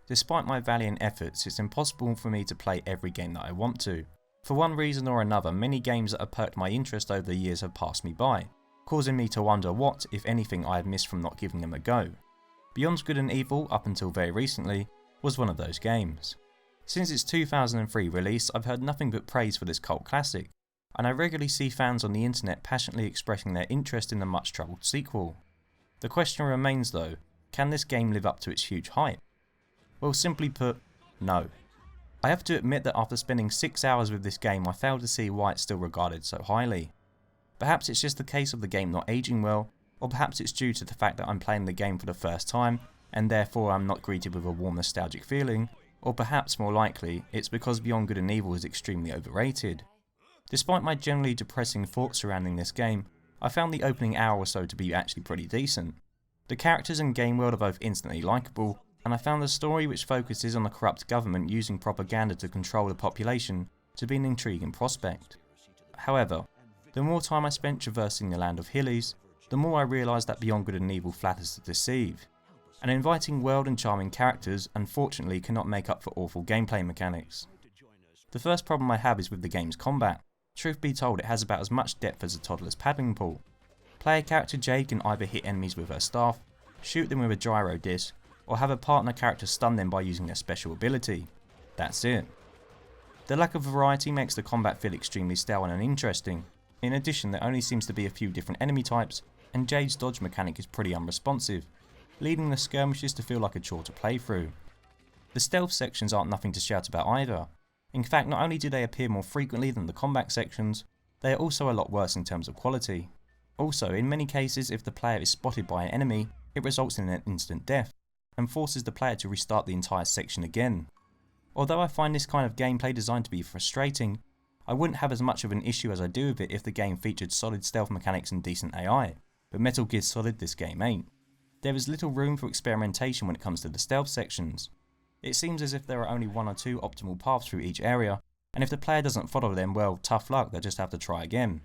Despite my valiant efforts, it's impossible for me to play every game that I want to. For one reason or another, many games that have perked my interest over the years have passed me by, causing me to wonder what, if anything, I have missed from not giving them a go. Beyond Good and Evil, up until very recently, was one of those games. Since its 2003 release, I've heard nothing but praise for this cult classic, and I regularly see fans on the internet passionately expressing their interest in the much troubled sequel. The question remains though, can this game live up to its huge hype? Well, simply put, no. I have to admit that after spending 6 hours with this game, I fail to see why it's still regarded so highly. Perhaps it's just the case of the game not aging well, or perhaps it's due to the fact that I'm playing the game for the first time, and therefore I'm not greeted with a warm nostalgic feeling, or perhaps more likely, it's because Beyond Good and Evil is extremely overrated. Despite my generally depressing thoughts surrounding this game, I found the opening hour or so to be actually pretty decent. The characters and game world are both instantly likeable, and I found the story, which focuses on the corrupt government using propaganda to control the population, to be an intriguing prospect. However, the more time I spent traversing the land of Hillies, the more I realised that Beyond Good and Evil flatters to deceive. An inviting world and charming characters unfortunately cannot make up for awful gameplay mechanics. The first problem I have is with the game's combat. Truth be told, it has about as much depth as a toddler's paddling pool. Player character Jade can either hit enemies with her staff, shoot them with a gyro disc, or have a partner character stun them by using their special ability. That's it. The lack of variety makes the combat feel extremely stale and uninteresting. In addition, there only seems to be a few different enemy types, and Jade's dodge mechanic is pretty unresponsive, leading the skirmishes to feel like a chore to play through. The stealth sections aren't nothing to shout about either. In fact, not only do they appear more frequently than the combat sections, they are also a lot worse in terms of quality. Also, in many cases, if the player is spotted by an enemy, it results in an instant death, and forces the player to restart the entire section again. Although I find this kind of gameplay design to be frustrating, I wouldn't have as much of an issue as I do with it if the game featured solid stealth mechanics and decent AI, but Metal Gear Solid this game ain't. There is little room for experimentation when it comes to the stealth sections. It seems as if there are only one or two optimal paths through each area, and if the player doesn't follow them, well, tough luck, they'll just have to try again.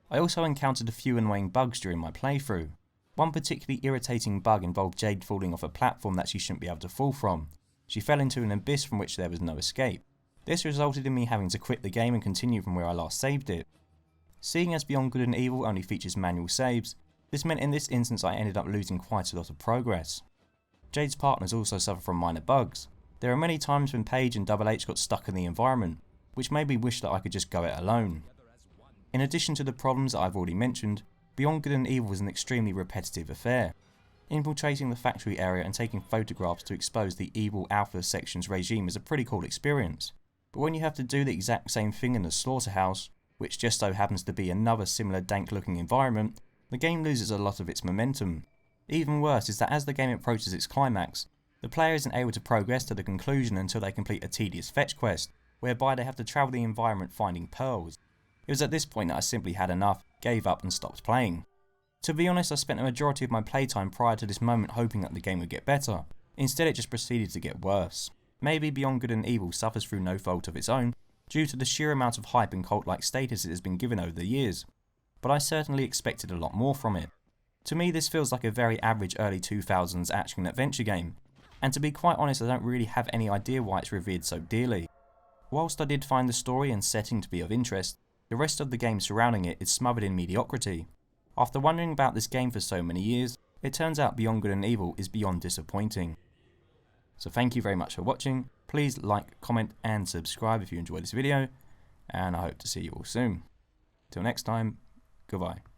I also encountered a few annoying bugs during my playthrough. One particularly irritating bug involved Jade falling off a platform that she shouldn't be able to fall from. She fell into an abyss from which there was no escape. This resulted in me having to quit the game and continue from where I last saved it. Seeing as Beyond Good and Evil only features manual saves, this meant in this instance I ended up losing quite a lot of progress. Jade's partners also suffer from minor bugs. There are many times when Paige and Double H got stuck in the environment, which made me wish that I could just go it alone. In addition to the problems that I've already mentioned, Beyond Good and Evil is an extremely repetitive affair. Infiltrating the factory area and taking photographs to expose the evil Alpha Section's regime is a pretty cool experience, but when you have to do the exact same thing in the slaughterhouse, which just so happens to be another similar dank looking environment, the game loses a lot of its momentum. Even worse is that as the game approaches its climax, the player isn't able to progress to the conclusion until they complete a tedious fetch quest, whereby they have to travel the environment finding pearls. It was at this point that I simply had enough, gave up and stopped playing. To be honest, I spent the majority of my playtime prior to this moment hoping that the game would get better. Instead it just proceeded to get worse. Maybe Beyond Good and Evil suffers through no fault of its own, due to the sheer amount of hype and cult-like status it has been given over the years, but I certainly expected a lot more from it. To me this feels like a very average early 2000s action adventure game, and to be quite honest I don't really have any idea why it's revered so dearly. Whilst I did find the story and setting to be of interest, the rest of the game surrounding it is smothered in mediocrity. After wondering about this game for so many years, it turns out Beyond Good and Evil is beyond disappointing. So thank you very much for watching, please like, comment and subscribe if you enjoyed this video, and I hope to see you all soon. Till next time, goodbye.